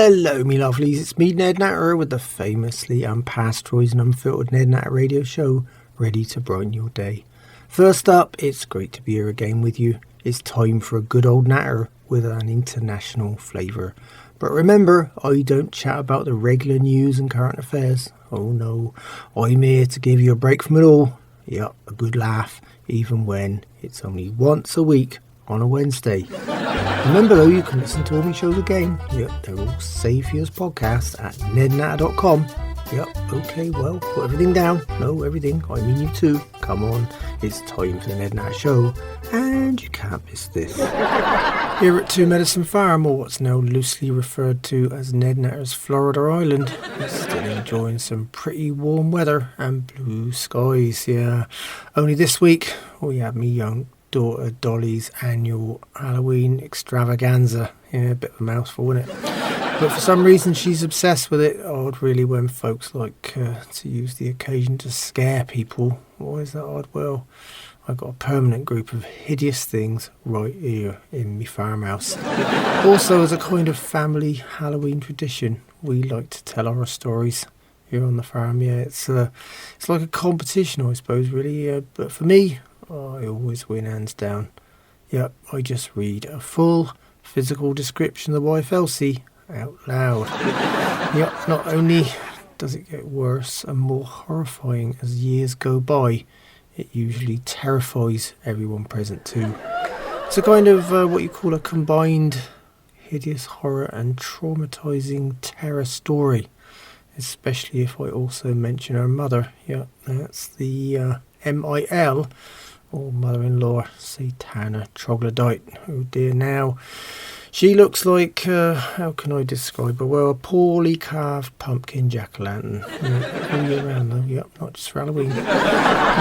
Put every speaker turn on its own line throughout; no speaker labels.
Hello, me lovelies. It's me, Ned Natter, with the famously unpasteurised and unfiltered Ned Natter Radio Show, ready to brighten your day. First up, it's great to be here again with you. It's time for a good old natter with an international flavour. But remember, I don't chat about the regular news and current affairs. Oh no, I'm here to give you a break from it all. Yup, a good laugh, even when it's only once a week on a Wednesday. Remember though, you can listen to all my shows again. Yep, they're all saved for you as podcasts at nednatter.com. Yep, okay, well, put everything down. No, everything, I mean you too. Come on, it's time for the Ned Natter Show, and you can't miss this. Here at Two Medicine Farm, or what's now loosely referred to as Ned Natter's Florida Island, we're still enjoying some pretty warm weather and blue skies, yeah. Only this week, we had me young daughter Dolly's annual Halloween extravaganza. Yeah, a bit of a mouthful, isn't it? But for some reason she's obsessed with it. Odd really when folks like to use the occasion to scare people. Why is that odd? Well, I've got a permanent group of hideous things right here in my farmhouse. Also, as a kind of family Halloween tradition, we like to tell horror stories here on the farm. Yeah, it's like a competition, I suppose, really. But for me, I always win hands down. Yep, I just read a full physical description of the wife Elsie out loud. Yep, not only does it get worse and more horrifying as years go by, it usually terrifies everyone present too. It's a kind of what you call a combined hideous horror and traumatizing terror story, especially if I also mention her mother. Yep, that's the MIL, or mother-in-law, Satana Troglodyte. Oh dear, now she looks like, how can I describe her? Well, a poorly carved pumpkin jack-o'-lantern. All year round though, yep, not just for Halloween. The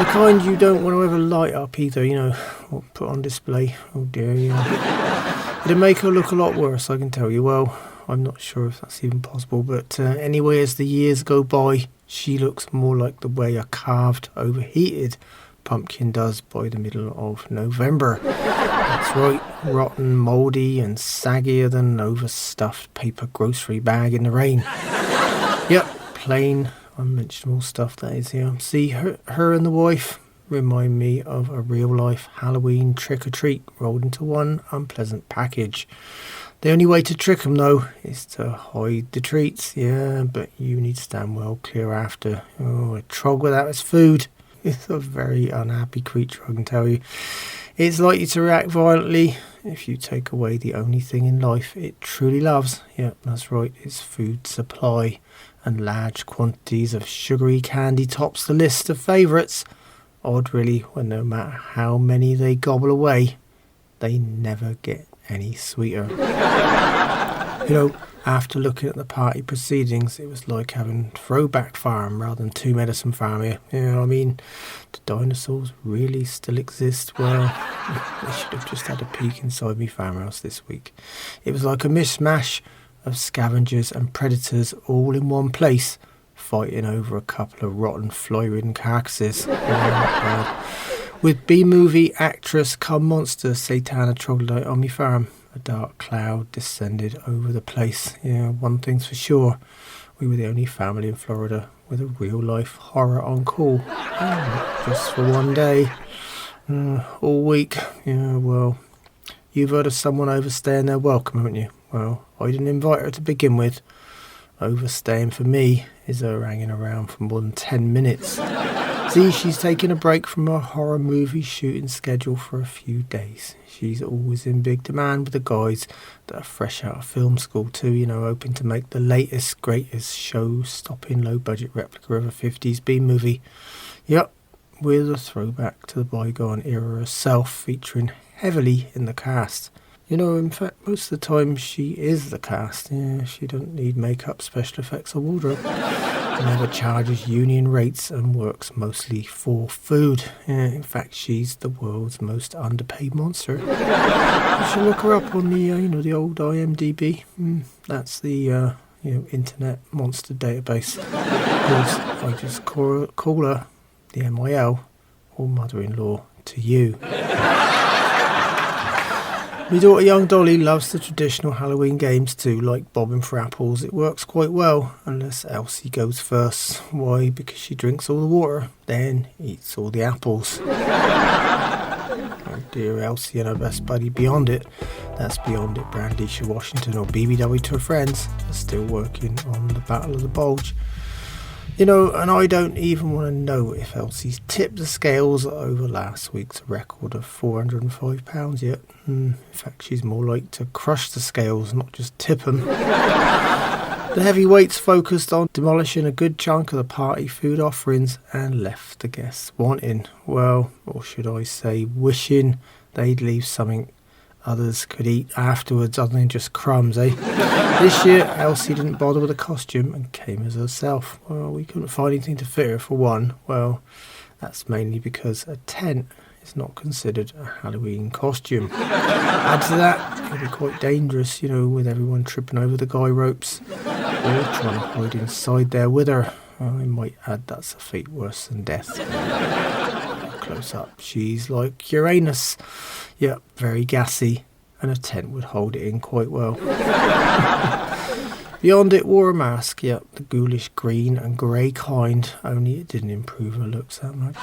kind you don't want to ever light up either, you know, or put on display. Oh dear, yeah. It'd make her look a lot worse, I can tell you. Well, I'm not sure if that's even possible, but anyway, as the years go by, she looks more like the way a carved, overheated pumpkin does by the middle of November. That's right, rotten, mouldy and saggier than an overstuffed paper grocery bag in the rain. Yep, plain, unmentionable stuff that is here. See, her and the wife remind me of a real-life Halloween trick-or-treat rolled into one unpleasant package. The only way to trick them, though, is to hide the treats. Yeah, but you need to stand well clear after. Oh, a trog without its food. It's a very unhappy creature, I can tell you. It's likely to react violently if you take away the only thing in life it truly loves. Yep, that's right, its food supply. And large quantities of sugary candy tops the list of favourites. Odd really, when no matter how many they gobble away, they never get any sweeter. You know, after looking at the party proceedings, it was like having Throwback Farm rather than Two Medicine Farm here. You know what I mean? Do dinosaurs really still exist? Well, I should have just had a peek inside my farmhouse this week. It was like a mishmash of scavengers and predators all in one place, fighting over a couple of rotten fly-ridden carcasses. With B-movie actress come monster Satana Troglodyte on my farm, a dark cloud descended over the place. Yeah, one thing's for sure, we were the only family in Florida with a real-life horror on call. Just for one day, all week. Yeah, well, you've heard of someone overstaying their welcome, haven't you? Well, I didn't invite her to begin with. Overstaying for me is her hanging around for more than 10 minutes. See, she's taking a break from her horror movie shooting schedule for a few days. She's always in big demand with the guys that are fresh out of film school too, you know, hoping to make the latest, greatest show-stopping low-budget replica of a 50s B-movie. Yep, with a throwback to the bygone era herself, featuring heavily in the cast. You know, in fact, most of the time she is the cast. Yeah, she doesn't need makeup, special effects or wardrobe. Never charges union rates and works mostly for food. Yeah, in fact, she's the world's most underpaid monster. You should look her up on the, the old IMDb. That's the, internet monster database. I just call her the MIL, or mother-in-law to you. My daughter young Dolly loves the traditional Halloween games too, like bobbing for apples. It works quite well, unless Elsie goes first. Why? Because she drinks all the water, then eats all the apples. Oh dear Elsie and her best buddy Beyondit, that's Beyondit, Brandisha Washington, or BBW to her friends, are still working on the Battle of the Bulge. You know, and I don't even want to know if Elsie's tipped the scales over last week's record of £405 yet. In fact, she's more like to crush the scales, not just tip them. The heavyweights focused on demolishing a good chunk of the party food offerings and left the guests wanting, well, or should I say wishing they'd leave something others could eat afterwards other than just crumbs, eh? This year, Elsie didn't bother with a costume and came as herself. Well, we couldn't find anything to fit her for one. Well, that's mainly because a tent is not considered a Halloween costume. Add to that, it'd be quite dangerous, you know, with everyone tripping over the guy ropes or trying to hide inside there with her. Well, I might add that's a fate worse than death. Close up, she's like Uranus. Yep, very gassy, and a tent would hold it in quite well. Beyondit wore a mask, yep, the ghoulish green and grey kind, only it didn't improve her looks that much.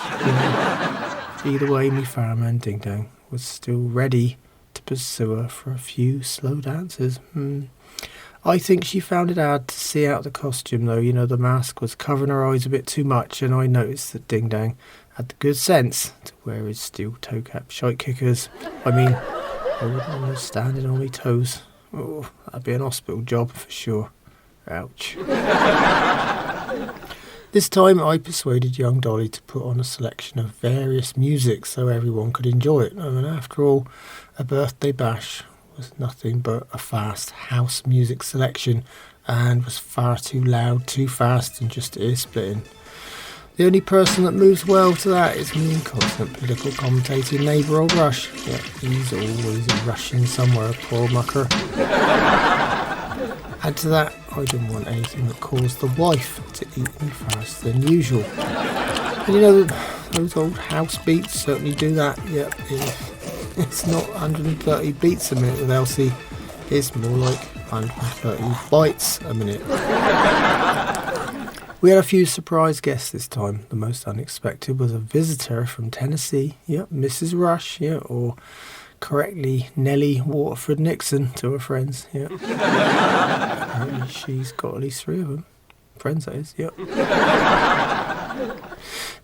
Either way, me fireman Ding Dong was still ready to pursue her for a few slow dances. I think she found it hard to see out the costume though, you know, the mask was covering her eyes a bit too much, and I noticed that Ding Dong had the good sense to wear his steel toe cap shite kickers. I mean, I wouldn't want to standing on my toes. Oh, that'd be an hospital job for sure. Ouch. This time I persuaded young Dolly to put on a selection of various music so everyone could enjoy it. I mean, after all, a birthday bash was nothing but a fast house music selection and was far too loud, too fast and just ear-splitting. The only person that moves well to that is me and constant political commentating neighbour old Rush. Yeah, he's always rushing somewhere, poor mucker. Add to that, I didn't want anything that caused the wife to eat me faster than usual. And you know, those old house beats certainly do that. Yep, it's not 130 beats a minute with Elsie, it's more like 130 bites a minute. We had a few surprise guests this time. The most unexpected was a visitor from Tennessee. Yep, Mrs. Rush, yeah, or correctly Nellie Waterford Nixon to her friends. Yep. Apparently she's got at least 3 of them. Friends, that is, yep.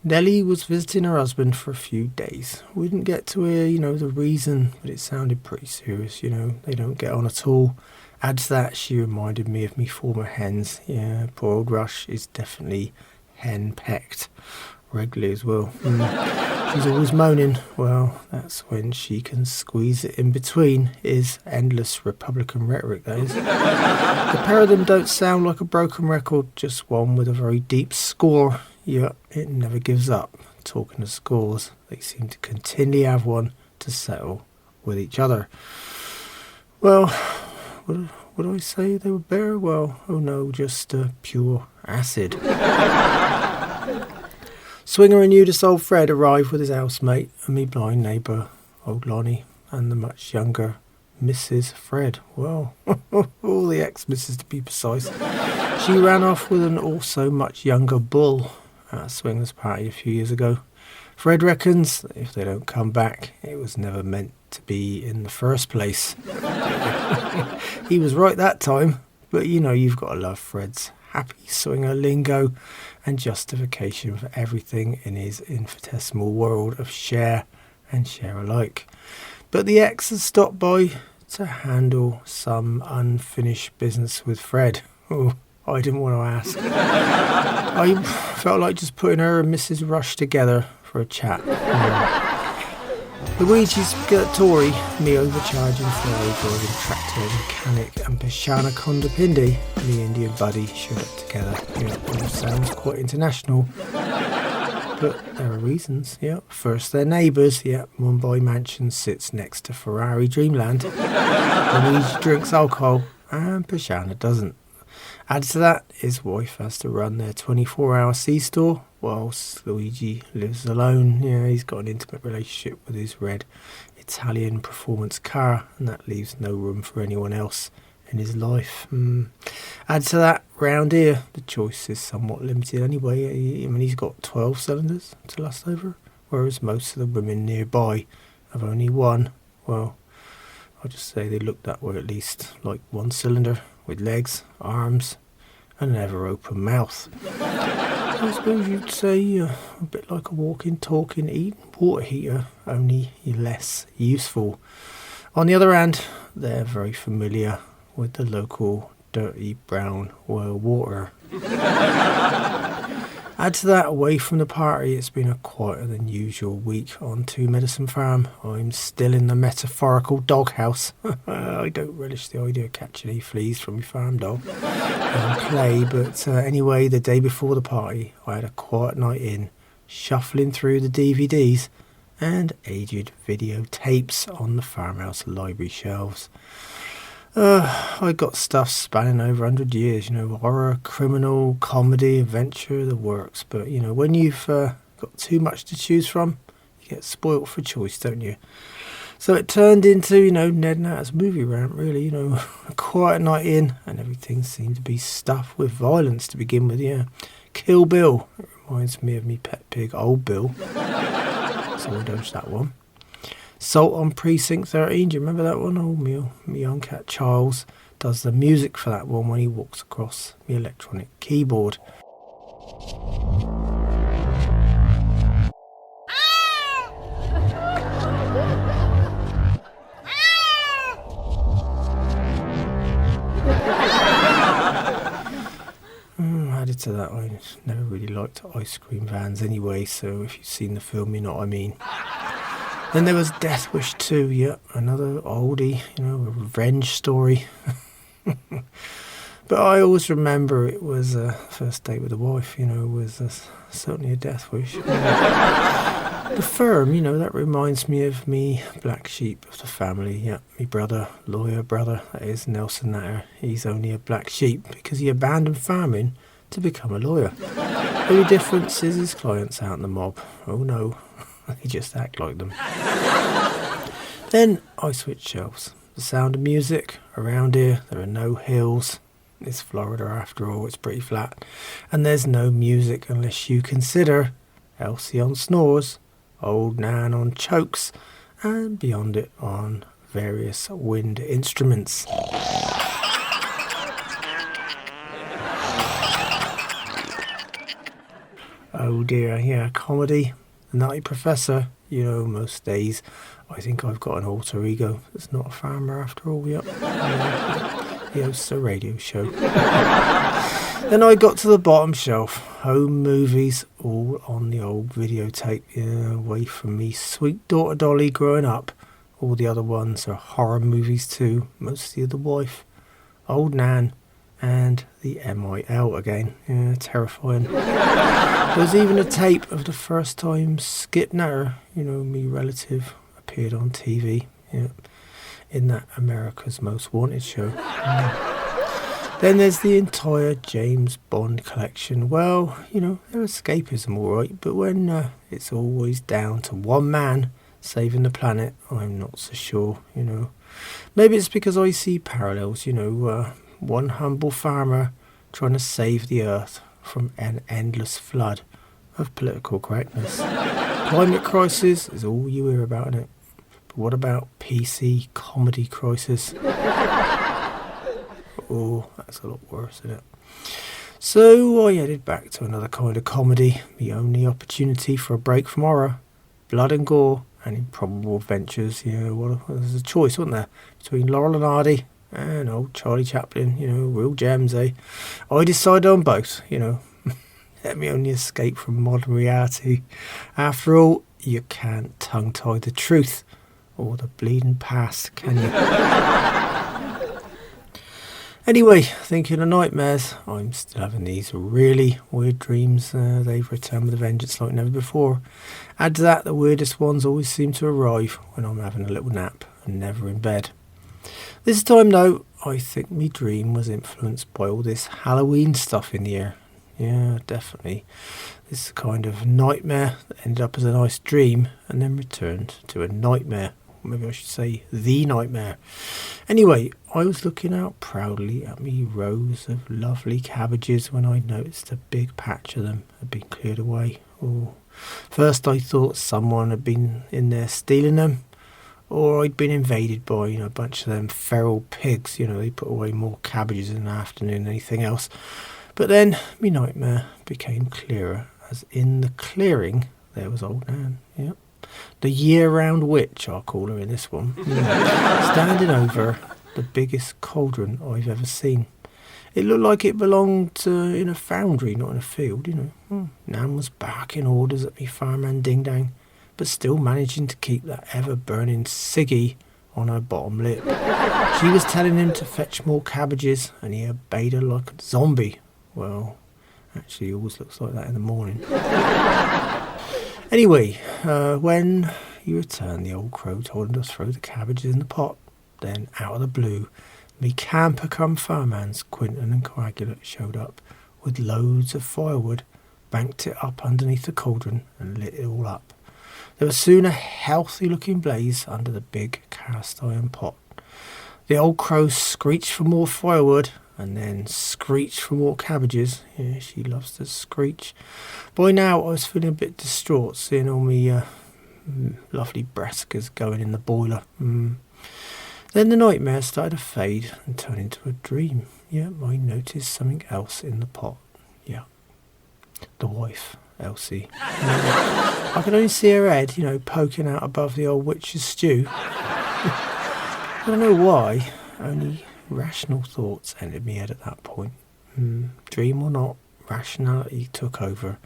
Nellie was visiting her husband for a few days. We didn't get to hear, you know, the reason, but it sounded pretty serious, you know. They don't get on at all. Add to that, she reminded me of me former hens. Yeah, poor old Rush is definitely hen-pecked. Regularly as well. She's always moaning. Well, that's when she can squeeze it in between is endless Republican rhetoric, that is. The pair of them don't sound like a broken record, just one with a very deep score. Yep, it never gives up. Talking of scores, they seem to continually have one to settle with each other. Well, what do I say they were bare? Well, oh no, just pure acid. Swinger and nudist old Fred arrived with his housemate and me blind neighbour, old Lonnie, and the much younger Mrs. Fred. Well, all the ex-misses to be precise. She ran off with an also much younger bull at a swingers party a few years ago. Fred reckons that if they don't come back, it was never meant to be in the first place. He was right that time, but you know you've got to love Fred's happy swinger lingo and justification for everything in his infinitesimal world of share and share alike. But the ex has stopped by to handle some unfinished business with Fred. Oh, I didn't want to ask. I felt like just putting her and Mrs. Rush together for a chat. Luigi's Tory, me overcharging ferry driving tractor mechanic, and Pashana Kondapindi, me Indian buddy, shirt together. Yeah, all sounds quite international. But there are reasons, yeah. First, they're neighbours, yeah. Mumbai Mansion sits next to Ferrari Dreamland. Luigi drinks alcohol, and Pashana doesn't. Add to that, his wife has to run their 24-hour C-store, whilst Luigi lives alone. Yeah, he's got an intimate relationship with his red Italian performance car, and that leaves no room for anyone else in his life. Add to that, round here, the choice is somewhat limited anyway. I mean, he's got 12 cylinders to last over, whereas most of the women nearby have only one. Well, I'll just say they look that way at least, like one cylinder with legs, arms, and an ever-open mouth. I suppose you'd say a bit like a walking, talking, eating water heater, only less useful. On the other hand, they're very familiar with the local dirty brown well water. Add to that, away from the party, it's been a quieter than usual week on Two Medicine Farm. I'm still in the metaphorical doghouse. I don't relish the idea of catching any fleas from my farm dog and play, but anyway, the day before the party, I had a quiet night in, shuffling through the DVDs and aged videotapes on the farmhouse library shelves. I got stuff spanning over 100 years, horror, criminal, comedy, adventure, the works. But, when you've got too much to choose from, you get spoilt for choice, don't you? So it turned into, Ned Natter's movie rant, really, a quiet night in, and everything seemed to be stuffed with violence to begin with, yeah. Kill Bill. It reminds me of me pet pig, Old Bill. So I dodged that one. Salt on Precinct 13, do you remember that one? Oh, me young cat Charles does the music for that one when he walks across the electronic keyboard. Added to that, I never really liked ice cream vans anyway, so if you've seen the film, you know what I mean. Then there was Death Wish 2, yeah, another oldie, a revenge story. But I always remember it was a first date with a wife, was certainly a death wish. The Firm, that reminds me of me black sheep of the family, yeah, me brother, lawyer brother, that is Nelson Natter. He's only a black sheep because he abandoned farming to become a lawyer. The only difference is his clients out in the mob. Oh no. They just act like them. Then I switched shelves. The Sound of Music. Around here, there are no hills. It's Florida after all, it's pretty flat. And there's no music unless you consider Elsie on snores, Old Nan on chokes, and Beyondit on various wind instruments. Oh dear, yeah, comedy. The Nutty Professor, most days I think I've got an alter ego that's not a farmer after all, yep. He hosts a radio show. Then I got to the bottom shelf, home movies, all on the old videotape, away from me sweet daughter Dolly growing up. All the other ones are horror movies too, mostly of the wife, Old Nan, and the MIL again. Yeah, terrifying. There was even a tape of the first time Skip Natter, me relative, appeared on TV, in that America's Most Wanted show. Then there's the entire James Bond collection. Well, they're escapism alright, but when it's always down to one man saving the planet, I'm not so sure, Maybe it's because I see parallels, one humble farmer trying to save the earth from an endless flood of political correctness. Climate crisis is all you hear about, innit? But what about PC comedy crisis? Oh, that's a lot worse, isn't it? So I headed back to another kind of comedy, the only opportunity for a break from horror, blood and gore, and improbable adventures. There's a choice, wasn't there, between Laurel and Hardy and old Charlie Chaplin, real gems, eh? I decided on both, Let me only escape from modern reality. After all, you can't tongue-tie the truth or the bleeding past, can you? Anyway, thinking of nightmares, I'm still having these really weird dreams. They've returned with a vengeance like never before. Add to that, the weirdest ones always seem to arrive when I'm having a little nap and never in bed. This time though, I think my dream was influenced by all this Halloween stuff in the air. Yeah, definitely. This kind of nightmare that ended up as a nice dream and then returned to a nightmare maybe I should say the nightmare. Anyway, I was looking out proudly at me rows of lovely cabbages when I noticed a big patch of them had been cleared away. Oh, first I thought someone had been in there stealing them, or I'd been invaded by, a bunch of them feral pigs. They put away more cabbages in the afternoon than anything else. But then my nightmare became clearer, as in the clearing there was old Nan. Yep. The year-round witch, I'll call her in this one. Standing over the biggest cauldron I've ever seen. It looked like it belonged in a foundry, not in a field, Nan was barking orders at me fireman ding-dang, but still managing to keep that ever-burning ciggy on her bottom lip. She was telling him to fetch more cabbages, and he obeyed her like a zombie. Well, actually, he always looks like that in the morning. Anyway, when he returned, the old crow told him to throw the cabbages in the pot. Then, out of the blue, me camper come fireman's Quinton and Coagulate showed up with loads of firewood, banked it up underneath the cauldron and lit it all up. There was soon a healthy-looking blaze under the big cast-iron pot. The old crow screeched for more firewood and then screeched for more cabbages. Yeah, she loves to screech. By now, I was feeling a bit distraught, seeing all me lovely brassicas going in the boiler. Then the nightmare started to fade and turn into a dream. Yeah, I noticed something else in the pot. Yeah, the wife, Elsie. I could only see her head, poking out above the old witch's stew. I don't know why, only rational thoughts entered me head at that point. Dream or not, rationality took over.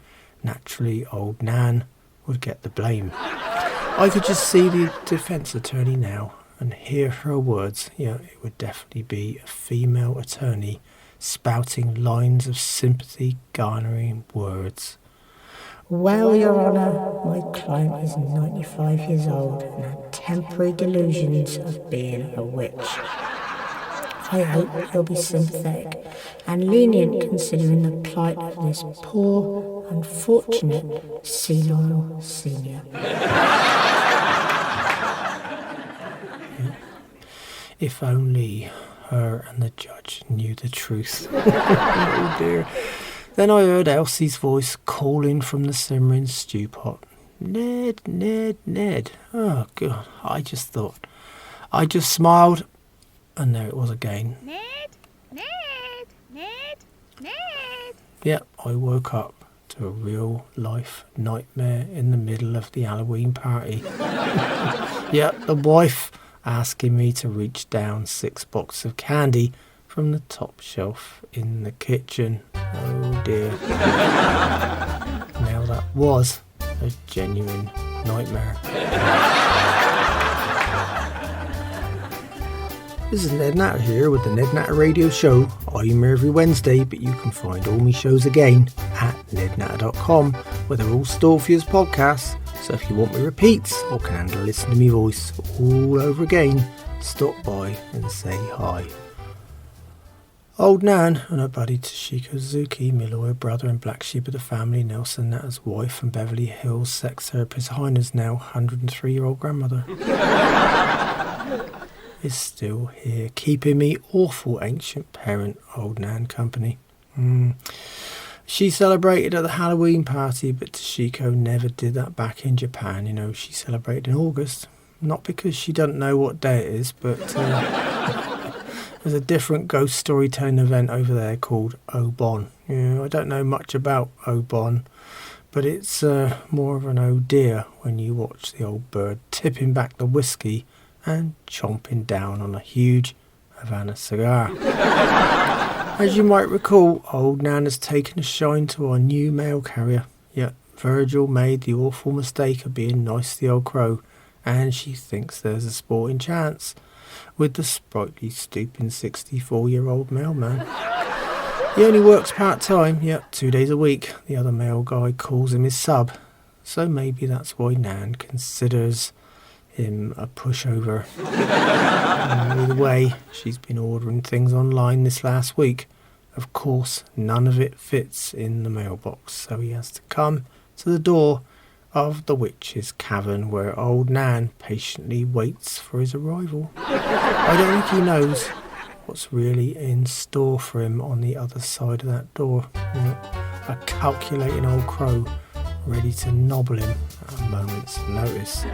Naturally, old Nan would get the blame. I could just see the defence attorney now and hear her words. Yeah, it would definitely be a female attorney spouting lines of sympathy garnering words.
Well, Your Honour, my client is 95 years old and had temporary delusions of being a witch. I hope you'll be sympathetic and lenient considering the plight of this poor, unfortunate, senile senior.
If only her and the judge knew the truth. Oh dear. Then I heard Elsie's voice calling from the simmering stew pot. Ned, Ned, Ned. Oh, God. I just smiled, and there it was again.
Ned, Ned, Ned, Ned.
Yep, I woke up to a real-life nightmare in the middle of the Halloween party. Yep, the wife asking me to reach down 6 boxes of candy from the top shelf in the kitchen. Oh dear. Now that was a genuine nightmare. This is Ned Natter here with the Ned Natter Radio Show. I'm here every Wednesday, but you can find all my shows again at nednatter.com, where they're all stored for you as podcasts. So if you want me repeats or can handle listen to me voice all over again, stop by and say hi. Old Nan and her buddy Toshiko Suzuki, my lawyer brother and black sheep of the family, Nelson Natter's wife and Beverly Hills sex therapist Heiner's now 103-year-old grandmother, is still here, keeping me awful ancient parent, Old Nan company. She celebrated at the Halloween party, but Toshiko never did that back in Japan. She celebrated in August. Not because she doesn't know what day it is, but there's a different ghost storytelling event over there called Obon. I don't know much about Obon, but it's more of an oh dear when you watch the old bird tipping back the whiskey and chomping down on a huge Havana cigar. As you might recall, old Nan has taken a shine to our new mail carrier. Yet Virgil made the awful mistake of being nice to the old crow, and she thinks there's a sporting chance with the sprightly, stooping 64-year-old mailman. He only works part-time, 2 days a week. The other mail guy calls him his sub, so maybe that's why Nan considers him a pushover. Either way, she's been ordering things online this last week. Of course, none of it fits in the mailbox, so he has to come to the door of the witch's cavern where old Nan patiently waits for his arrival. I don't think he knows what's really in store for him on the other side of that door. A calculating old crow ready to nobble him at a moment's notice.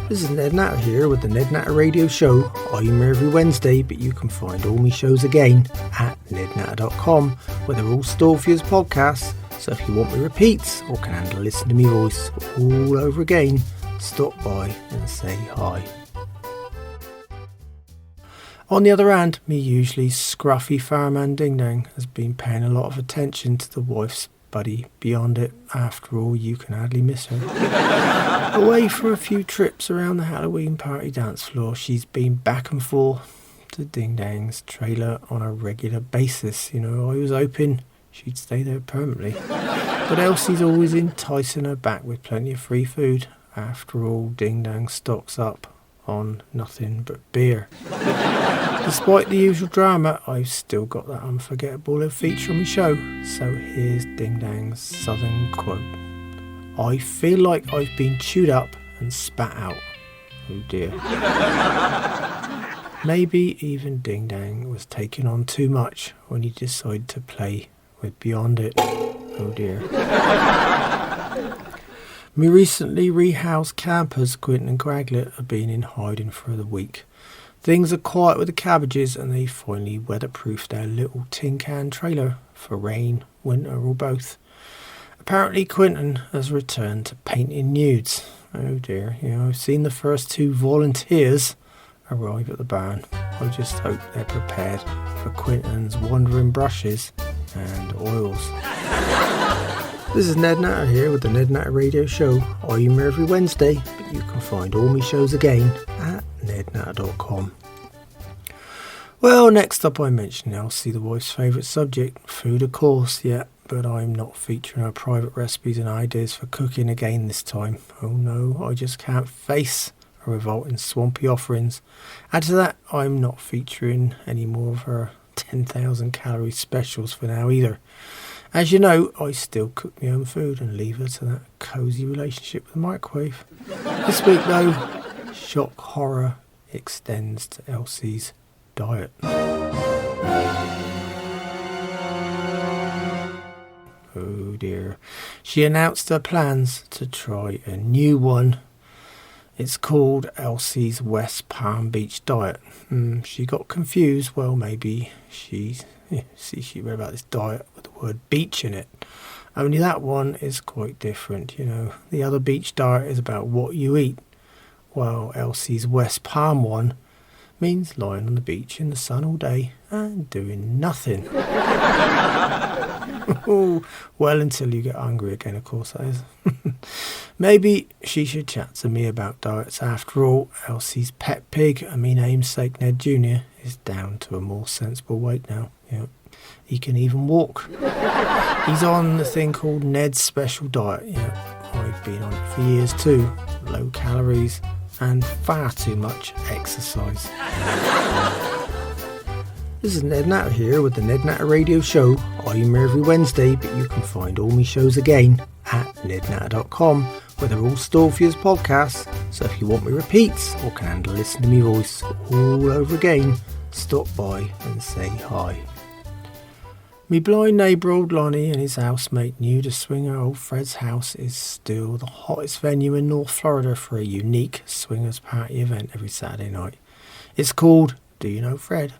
This is Ned Natter here with the Ned Natter Radio Show. I'm here every Wednesday, but you can find all my shows again at nednatter.com, where they're all stored for you as podcasts. So if you want me repeats or can handle listening to me voice all over again, stop by and say hi. On the other hand, me usually scruffy fireman Ding Dang has been paying a lot of attention to the wife's buddy Beyondit. After all, you can hardly miss her. Away for a few trips around the Halloween party dance floor, she's been back and forth to Ding Dang's trailer on a regular basis. I was hoping she'd stay there permanently. But Elsie's always enticing her back with plenty of free food. After all, Ding Dang stocks up on nothing but beer. Despite the usual drama, I've still got that unforgettable little feature on my show. So here's Ding Dang's southern quote. I feel like I've been chewed up and spat out. Oh dear. Maybe even Ding Dang was taking on too much when he decided to play with Beyondit. Oh dear. Me recently rehoused campers Quentin and Graglet have been in hiding for the week. Things are quiet with the cabbages and they finally weatherproofed their little tin can trailer for rain, winter or both. Apparently Quentin has returned to painting nudes. Oh dear, I've seen the first two volunteers arrive at the barn. I just hope they're prepared for Quentin's wandering brushes and oils. This is Ned Natter here with the Ned Natter Radio Show. I'm here every Wednesday, but you can find all my shows again at nednatter.com. Well, next up I mentioned Elsie, the wife's favourite subject, food of course, yeah, but I'm not featuring her private recipes and ideas for cooking again this time. Oh no, I just can't face her revolting swampy offerings. Add to that, I'm not featuring any more of her 10,000 calorie specials for now either. As you know, I still cook my own food and leave her to that cosy relationship with the microwave. This week though, shock horror extends to Elsie's diet. Oh dear. She announced her plans to try a new one. It's called Elsie's West Palm Beach Diet. She got confused. Well, maybe she read about this diet with the word beach in it. Only that one is quite different, The other beach diet is about what you eat, while Elsie's West Palm one means lying on the beach in the sun all day and doing nothing. Well, until you get hungry again, of course, that is. Maybe she should chat to me about diets. After all, Elsie's pet pig, and me namesake Ned Jr., is down to a more sensible weight now. He can even walk. He's on the thing called Ned's Special Diet. I've been on it for years too. Low calories and far too much exercise. This is Ned Natter here with the Ned Natter Radio Show. I'm here every Wednesday, but you can find all my shows again at nednatter.com, where they're all stored for you as podcasts. So if you want me repeats or can handle listening to me voice all over again, stop by and say hi. Me blind neighbour old Lonnie and his housemate nudist swinger old Fred's house is still the hottest venue in North Florida for a unique swingers party event every Saturday night. It's called Do You Know Fred?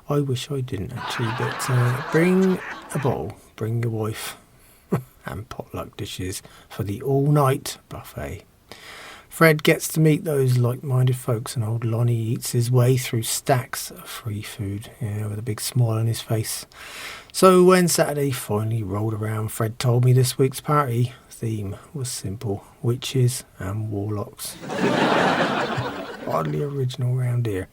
I wish I didn't actually, but bring a bottle, bring your wife, and potluck dishes for the all-night buffet. Fred gets to meet those like-minded folks, and old Lonnie eats his way through stacks of free food, with a big smile on his face. So when Saturday finally rolled around, Fred told me this week's party theme was simple: witches and warlocks. Hardly original round here.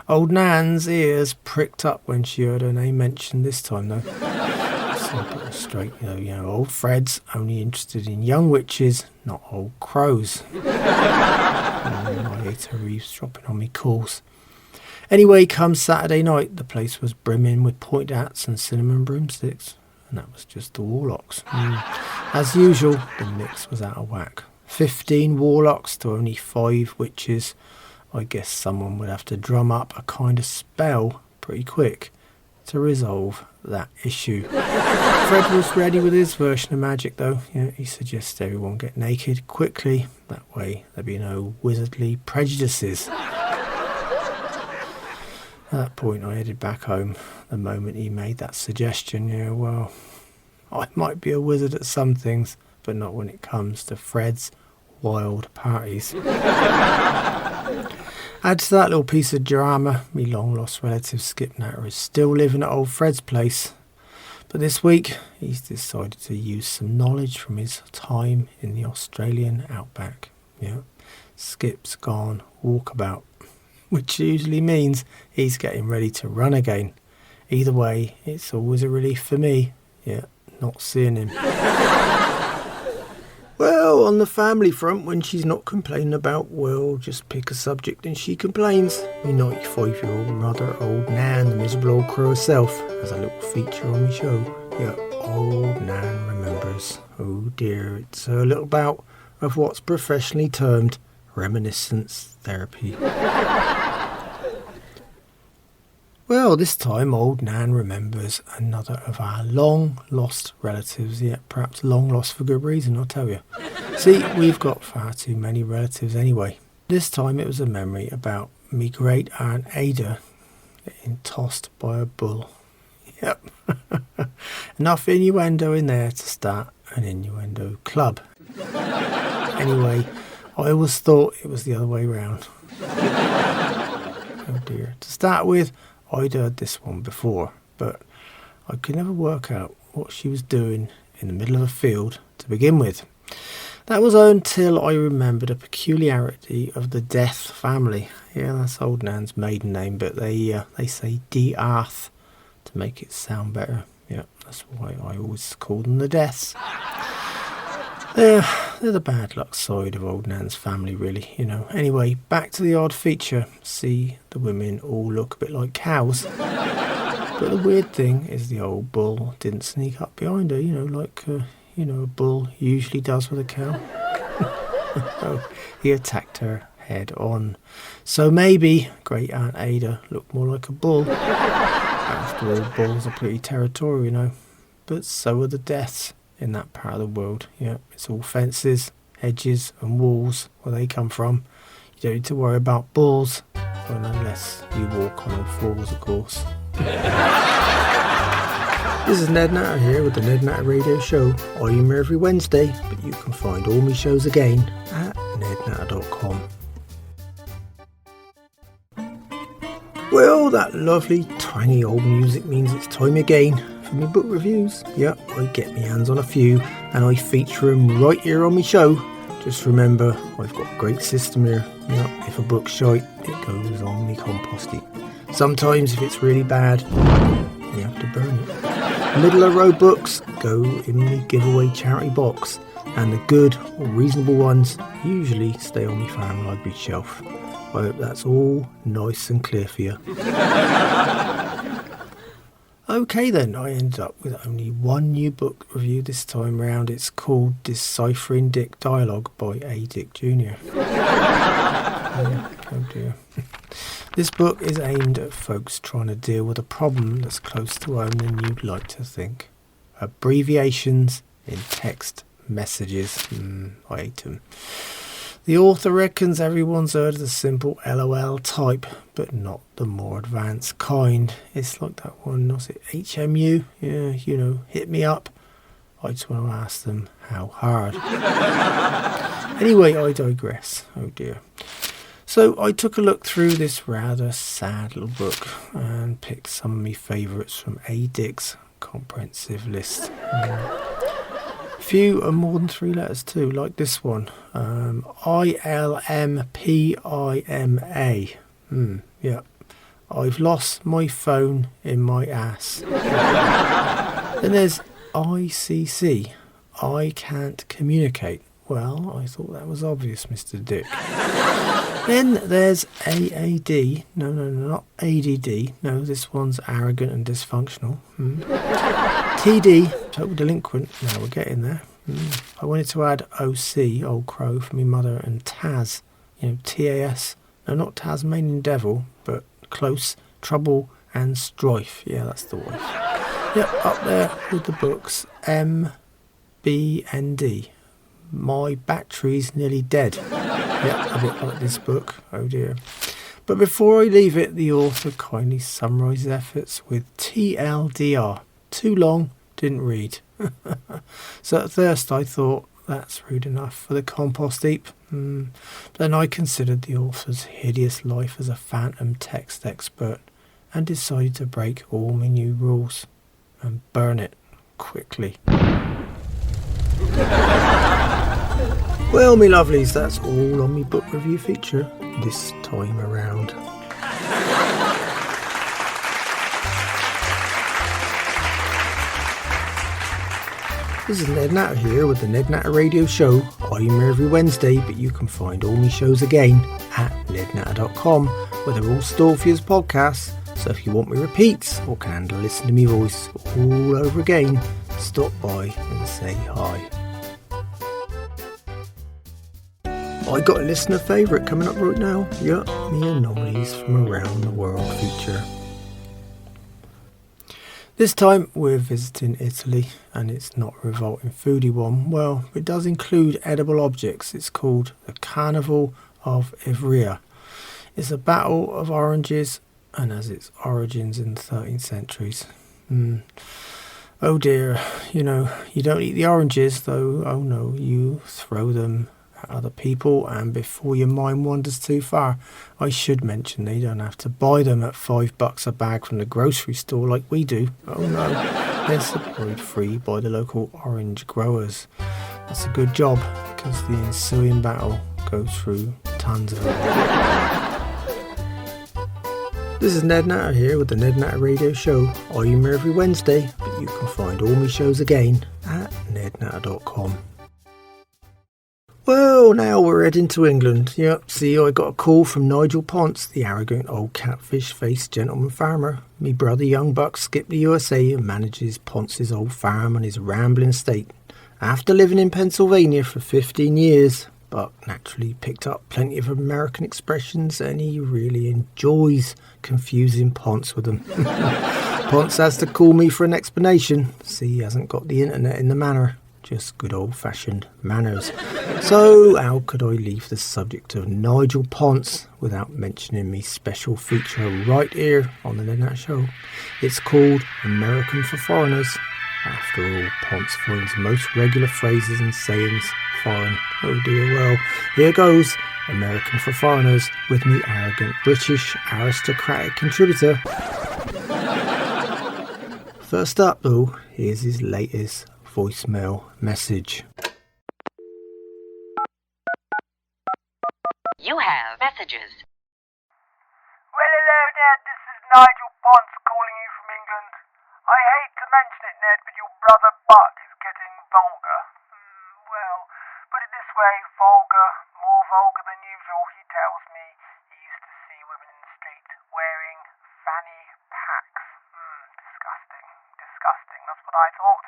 Old Nan's ears pricked up when she heard her name mentioned this time, though. So I put her straight, old Fred's only interested in young witches, not old crows. I hate her eavesdropping on me calls. Anyway, come Saturday night, the place was brimming with pointed hats and cinnamon broomsticks. and that was just the warlocks. As usual, the mix was out of whack. 15 warlocks to only 5 witches. I guess someone would have to drum up a kind of spell pretty quick to resolve that issue. Fred was ready with his version of magic though. He suggests everyone get naked quickly, that way there'll be no wizardly prejudices. At that point I headed back home the moment he made that suggestion. Well, I might be a wizard at some things, but not when it comes to Fred's wild parties. Add to that little piece of drama, me long lost relative Skip Natter is still living at old Fred's place. But this week he's decided to use some knowledge from his time in the Australian outback. Skip's gone walkabout, which usually means he's getting ready to run again. Either way, it's always a relief for me, not seeing him. Well, on the family front, when she's not complaining about, well, just pick a subject and she complains. My 95-year-old mother, old Nan, the miserable old crow herself, has a little feature on my show. Old Nan remembers. Oh dear, it's a little bout of what's professionally termed reminiscence therapy. Well, this time old Nan remembers another of our long-lost relatives, yet perhaps long-lost for good reason, I'll tell you. See, we've got far too many relatives anyway. This time it was a memory about me great-aunt Ada getting tossed by a bull. Yep. Enough innuendo in there to start an innuendo club. Anyway, I always thought it was the other way round. Oh dear. To start with, I'd heard this one before, but I could never work out what she was doing in the middle of a field to begin with. That was until I remembered a peculiarity of the Death family. That's old Nan's maiden name, but they say D-Arth to make it sound better. That's why I always call them the Deaths. They're the bad luck side of old Nan's family, really, Anyway, back to the odd feature. See, the women all look a bit like cows. But the weird thing is the old bull didn't sneak up behind her, like, a bull usually does with a cow. Oh, he attacked her head on. So maybe Great Aunt Ada looked more like a bull. After all, bulls are pretty territorial, But so are the Deaths. In that part of the world, it's all fences, hedges and walls where they come from. You don't need to worry about bulls, unless you walk on all fours, of course. This is Ned Natter here with the Ned Natter Radio Show. I'm here every Wednesday, but you can find all my shows again at nednatter.com. Well, that lovely tiny old music means it's time again for my book reviews. I get my hands on a few and I feature them right here on my show. Just remember, I've got a great system here. If a book's shite, it goes on my compost heap. Sometimes if it's really bad, you have to burn it. Middle of the road books go in the giveaway charity box, and the good or reasonable ones usually stay on my fan library shelf. I hope that's all nice and clear for you. Okay then, I ended up with only one new book review this time round. It's called Deciphering Dick Dialogue by A. Dick Jr. Oh dear. This book is aimed at folks trying to deal with a problem that's close to home than you'd like to think. Abbreviations in text messages. I hate them. The author reckons everyone's heard of the simple LOL type, but not the more advanced kind. It's like that one, what's it, HMU? Yeah, hit me up. I just want to ask them how hard. Anyway, I digress. Oh dear. So I took a look through this rather sad little book and picked some of my favourites from A. Dick's comprehensive list. Few are more than 3 letters too, like this one. ILMPIMA. Yeah. I've lost my phone in my ass. Then there's ICC. I can't communicate Well, I thought that was obvious, Mr. Dick. Then there's AAD. No, not ADD. No, this one's arrogant and dysfunctional. TD, total delinquent. Now we're getting there. I wanted to add OC, Old Crow, for me mother, and Taz. TAS. No, not Tasmanian Devil, but close. Trouble and Strife. Yeah, that's the wife. Yep, up there with the books. M, B, and D. My battery's nearly dead. Yep, a bit like this book. Oh dear. But before I leave it, the author kindly summarises efforts with TLDR. Too long, didn't read. So at first I thought, that's rude enough for the compost heap. Then I considered the author's hideous life as a phantom text expert and decided to break all my new rules and burn it quickly. Well, me lovelies, that's all on me book review feature this time around. This is Ned Natter here with the Ned Natter Radio Show. I'm here every Wednesday, but you can find all my shows again at nednatter.com, where they're all stored for you as podcasts. So if you want me repeats or can handle listening to me voice all over again, stop by and say hi. I got a listener favourite coming up right now. Yup, me anomalies from around the world feature. This time we're visiting Italy, and it's not a revolting foodie one. Well, it does include edible objects. It's called the Carnival of Ivrea. It's a battle of oranges and has its origins in the 13th centuries. Oh dear, you don't eat the oranges though. Oh no, you throw them at other people, and before your mind wanders too far, I should mention they don't have to buy them at $5 a bag from the grocery store like we do. Oh no, they're supplied free by the local orange growers. That's a good job, because the ensuing battle goes through tons of them. This is Ned Natter here with the Ned Natter Radio Show. I'm here every Wednesday, but you can find all my shows again at nednatter.com. Well, now we're heading to England. Yep, see, I got a call from Nigel Ponce, the arrogant old catfish-faced gentleman farmer. Me brother Young Buck skipped the USA and manages Ponce's old farm on his rambling estate. After living in Pennsylvania for 15 years, Buck naturally picked up plenty of American expressions, and he really enjoys confusing Ponce with them. Ponce has to call me for an explanation. See, he hasn't got the internet in the manor. Just good old-fashioned manners. So how could I leave the subject of Nigel Ponce without mentioning me special feature right here on the Ned Natter Show? It's called American for Foreigners. After all, Ponce finds most regular phrases and sayings foreign. Oh dear, well, here goes American for Foreigners with me arrogant British aristocratic contributor. First up though, here's his latest voicemail message.
You have messages.
Well, hello, Ned. This is Nigel Ponce calling you from England. I hate to mention it, Ned, but your brother Buck is getting vulgar. Well, put it this way, vulgar, more vulgar than usual. He tells me he used to see women in the street wearing fanny packs. Disgusting, that's what I thought.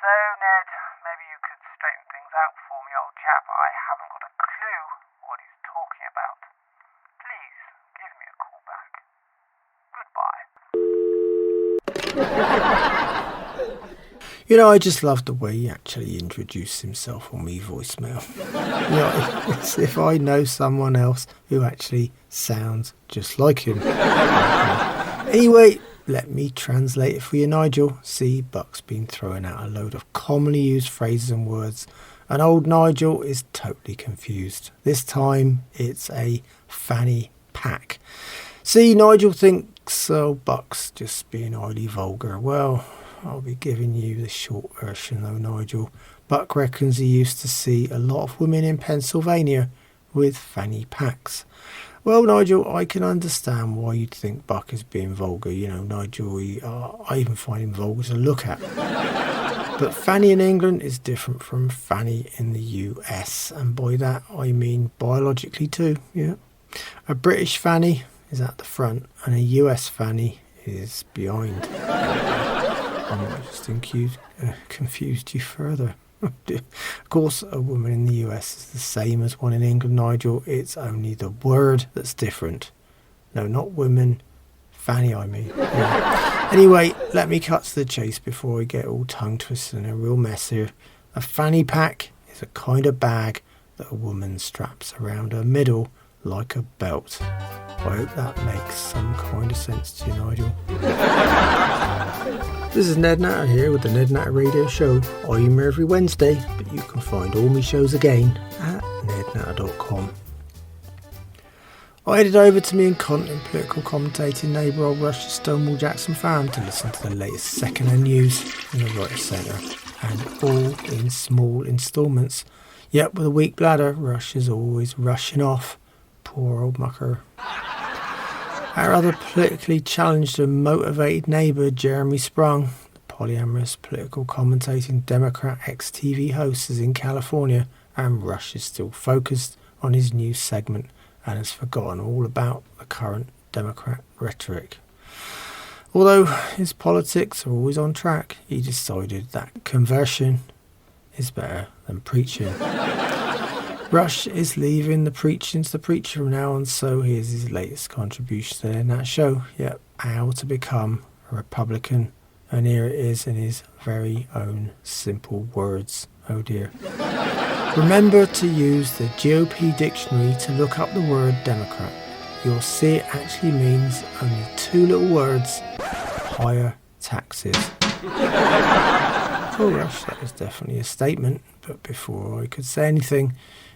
So, Ned, maybe you could straighten things out for me, old chap. I haven't got a clue what he's talking about. Please, give me a call back. Goodbye.
I just love the way he actually introduced himself on me voicemail. It's if I know someone else who actually sounds just like him. Anyway, let me translate it for you, Nigel. See, Buck's been throwing out a load of commonly used phrases and words, and old Nigel is totally confused. This time, it's a fanny pack. See, Nigel thinks Buck's just being highly vulgar. Well, I'll be giving you the short version though, Nigel. Buck reckons he used to see a lot of women in Pennsylvania with fanny packs. Well, Nigel, I can understand why you'd think Buck is being vulgar. Nigel, I even find him vulgar to look at. But fanny in England is different from fanny in the US, and by that I mean biologically too, yeah. A British fanny is at the front and a US fanny is behind. I might just confused you further. Of course, a woman in the US is the same as one in England, Nigel. It's only the word that's different. No, not women. Fanny, I mean. Yeah. Anyway, let me cut to the chase before I get all tongue twisted and a real mess here. A fanny pack is a kind of bag that a woman straps around her middle like a belt. I hope that makes some kind of sense to you, Nigel. This is Ned Natter here with the Ned Natter Radio Show. I'm here every Wednesday, but you can find all my shows again at nednatter.com. I headed over to me incontinent political commentating neighbour old Rush's Stonewall Jackson farm to listen to the latest second-hand news in the right centre, and all in small instalments. Yet with a weak bladder, Rush is always rushing off. Poor old mucker. Our other politically challenged and motivated neighbour, Jeremy Sprung, the polyamorous political commentating Democrat ex-TV host, is in California, and Rush is still focused on his new segment and has forgotten all about the current Democrat rhetoric. Although his politics are always on track, he decided that conversion is better than preaching. Rush is leaving the preaching to the preacher from now on, so here's his latest contribution to the Ned Natter Show. Yep, how to become a Republican, and here it is in his very own simple words. Oh dear. Remember to use the GOP dictionary to look up the word Democrat. You'll see it actually means only two little words: higher taxes. Oh Rush, that was definitely a statement, but before I could say anything,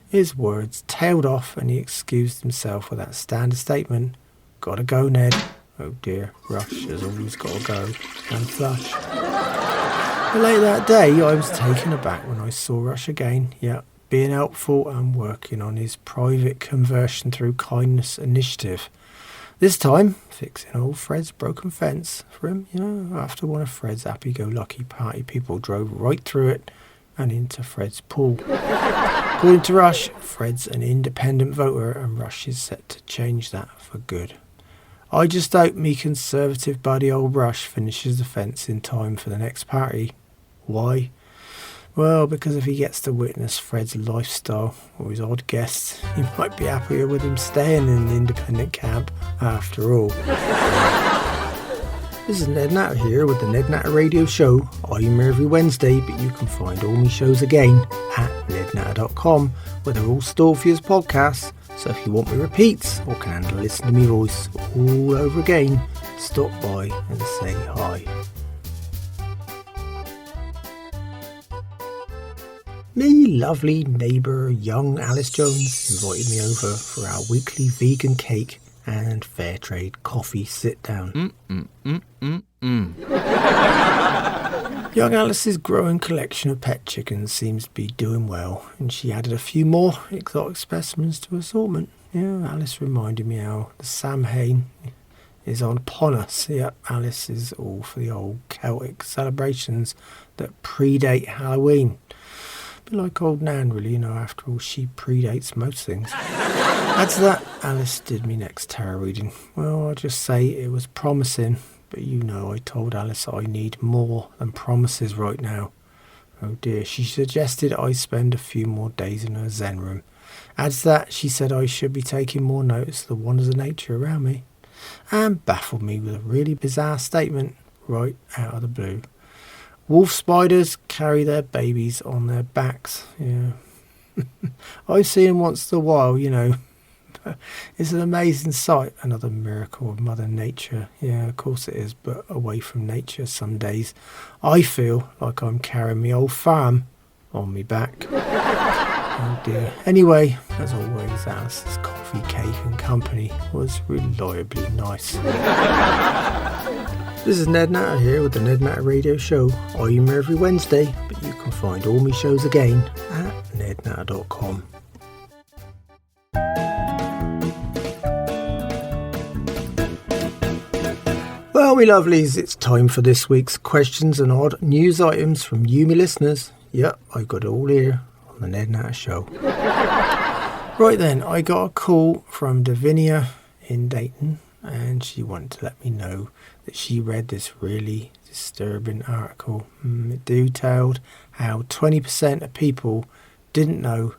his words tailed off and he excused himself with that standard statement: "Gotta go, Ned." Oh dear, Rush has always gotta go and flush. But later that day, I was taken aback when I saw Rush again, being helpful and working on his private conversion through kindness initiative. This time, fixing old Fred's broken fence for him, after one of Fred's happy-go-lucky party people drove right through it and into Fred's pool. According to Rush, Fred's an independent voter and Rush is set to change that for good. I just hope me conservative buddy old Rush finishes the fence in time for the next party. Why? Well, because if he gets to witness Fred's lifestyle or his odd guests, he might be happier with him staying in the independent camp after all. This is Ned Natter here with the Ned Natter Radio Show. I'm here every Wednesday, but you can find all my shows again at nednatter.com, where they're all stored for you as podcasts. So if you want me repeats or can handle listening to me voice all over again, stop by and say hi. Me lovely neighbour young Alice Jones invited me over for our weekly vegan cake and fair trade coffee sit down. Young Alice's growing collection of pet chickens seems to be doing well, and she added a few more exotic specimens to her assortment. Alice reminded me how the Samhain is upon us. Alice is all for the old Celtic celebrations that predate Halloween. A bit like old Nan, really, after all, she predates most things. Add to that, Alice did me next tarot reading. Well, I'll just say it was promising, but I told Alice I need more than promises right now. Oh dear, she suggested I spend a few more days in her Zen room. Add to that, she said I should be taking more notice of the wonders of nature around me, and baffled me with a really bizarre statement right out of the blue. Wolf spiders carry their babies on their backs. I see them once in a while, It's an amazing sight, another miracle of Mother Nature. Of course it is, but away from nature some days, I feel like I'm carrying my old farm on me back. Oh dear. Anyway, as always, Alice's coffee, cake and company was reliably nice. This is Ned Natter here with the Ned Natter Radio Show. I'm here every Wednesday, but you can find all my shows again at nednatter.com. Well, me lovelies, it's time for this week's questions and odd news items from you, me listeners. Yep, I got it all here on the Ned Natter Show. Right then, I got a call from Davinia in Dayton, and she wanted to let me know that she read this really disturbing article. It detailed how 20% of people didn't know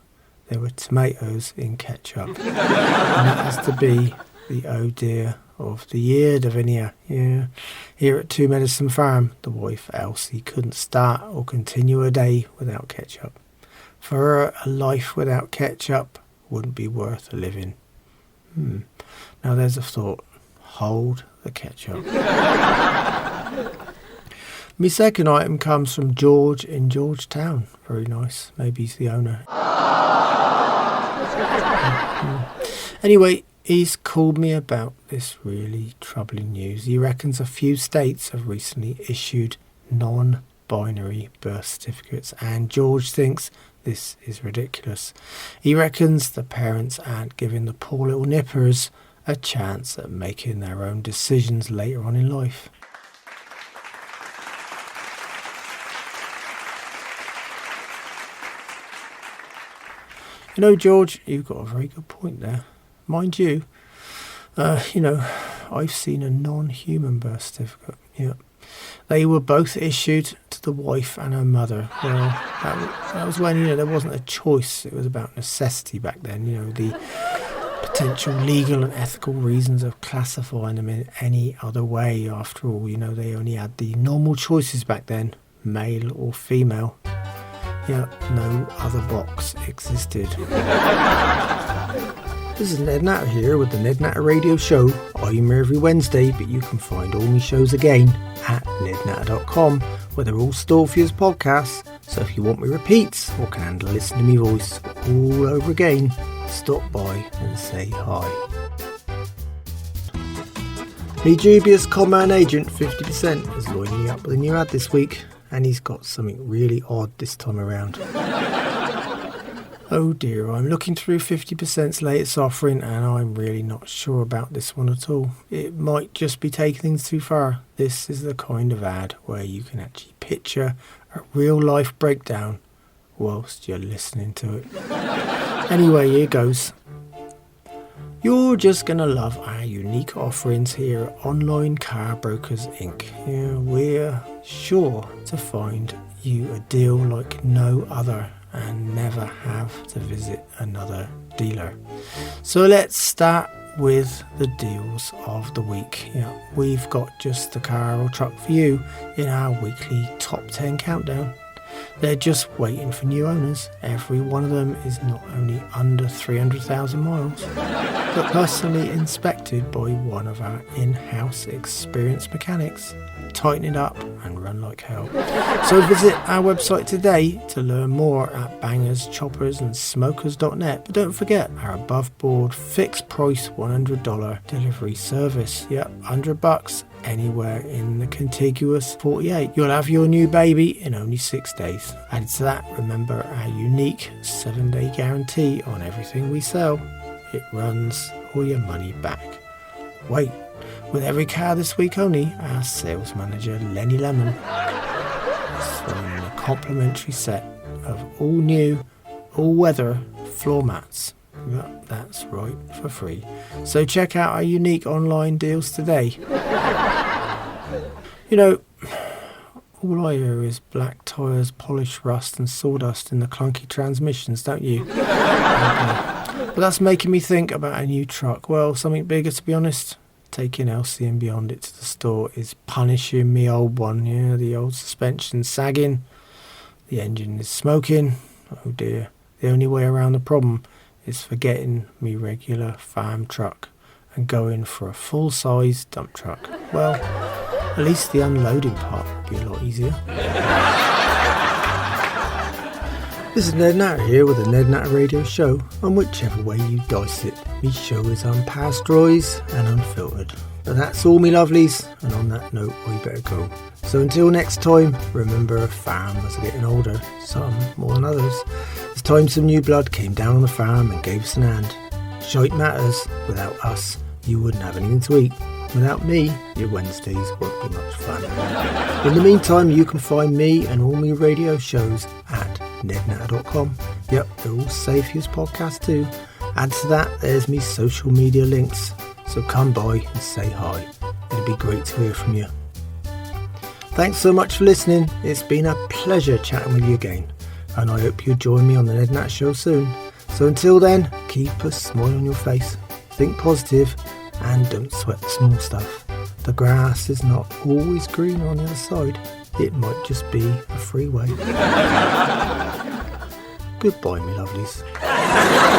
there were tomatoes in ketchup. And that has to be the oh dear of the year, Davinia. Yeah. Here at Two Medicine Farm, the wife Elsie couldn't start or continue a day without ketchup. For her, a life without ketchup wouldn't be worth living. Now there's a thought. Hold the ketchup. My second item comes from George in Georgetown. Very nice. Maybe he's the owner. Anyway, he's called me about this really troubling news. He reckons a few states have recently issued non-binary birth certificates, and George thinks this is ridiculous. He reckons the parents aren't giving the poor little nippers a chance at making their own decisions later on in life. You know, George, you've got a very good point there. Mind you, I've seen a non-human birth certificate. Yeah. They were both issued to the wife and her mother. Well, that was when, there wasn't a choice. It was about necessity back then. The potential legal and ethical reasons of classifying them in any other way. After all, they only had the normal choices back then, male or female. Yeah, no other box existed. This is Ned Natter here with the Ned Natter Radio Show. I'm here every Wednesday, but you can find all my shows again at nednatter.com, where they're all stored for you as podcasts. So if you want me repeats or can handle listening to me voice all over again, stop by and say hi. The dubious con-man agent 50% is lining you up with a new ad this week, and he's got something really odd this time around. Oh dear, I'm looking through 50%'s latest offering and I'm really not sure about this one at all. It might just be taking things too far. This is the kind of ad where you can actually picture a real life breakdown whilst you're listening to it. Anyway, here goes. You're just going to love our unique offerings here at Online Car Brokers Inc. Yeah, we're sure to find you a deal like no other and never have to visit another dealer. So let's start with the deals of the week. Yeah, we've got just the car or truck for you in our weekly top 10 countdown. They're just waiting for new owners. Every one of them is not only under 300,000 miles, but personally inspected by one of our in-house experienced mechanics. Tighten it up and run like hell. So visit our website today to learn more at bangerschoppersandSmokers.net. But don't forget our above board fixed price $100 delivery service. Yep, $100 anywhere in the contiguous 48. You'll have your new baby in only 6 days. Added to that, remember our unique 7-day guarantee on everything we sell. It runs all your money back. Wait, with every car this week only, our sales manager Lenny Lemon is throwing in a complimentary set of all new, all weather floor mats. Yep, that's right, for free. So check out our unique online deals today. All I hear is black tyres, polished rust and sawdust in the clunky transmissions, don't you? But that's making me think about a new truck. Well, something bigger, to be honest. Taking Elsie and Beyondit to the store is punishing me old one. Yeah, the old suspension sagging. The engine is smoking. Oh dear. The only way around the problem is forgetting me regular farm truck and going for a full-size dump truck. Well, at least the unloading part would be a lot easier. This is Ned Natter here with the Ned Natter Radio Show, and whichever way you dice it, me show is unpasteurised and unfiltered. But that's all me lovelies, and on that note I better go. So until next time, remember farmers are getting older, some more than others. It's time some new blood came down on the farm and gave us an hand. Shite matters, without us you wouldn't have anything to eat. Without me, your Wednesdays won't be much fun. In the meantime, you can find me and all my radio shows at nednatter.com. Yep, they're all safe as podcasts too. Add to that, there's me social media links. So come by and say hi. It'd be great to hear from you. Thanks so much for listening. It's been a pleasure chatting with you again. And I hope you'll join me on the Ned Natter Show soon. So until then, keep a smile on your face. Think positive and don't sweat the small stuff. The grass is not always green on the other side. It might just be a freeway. Goodbye, me lovelies.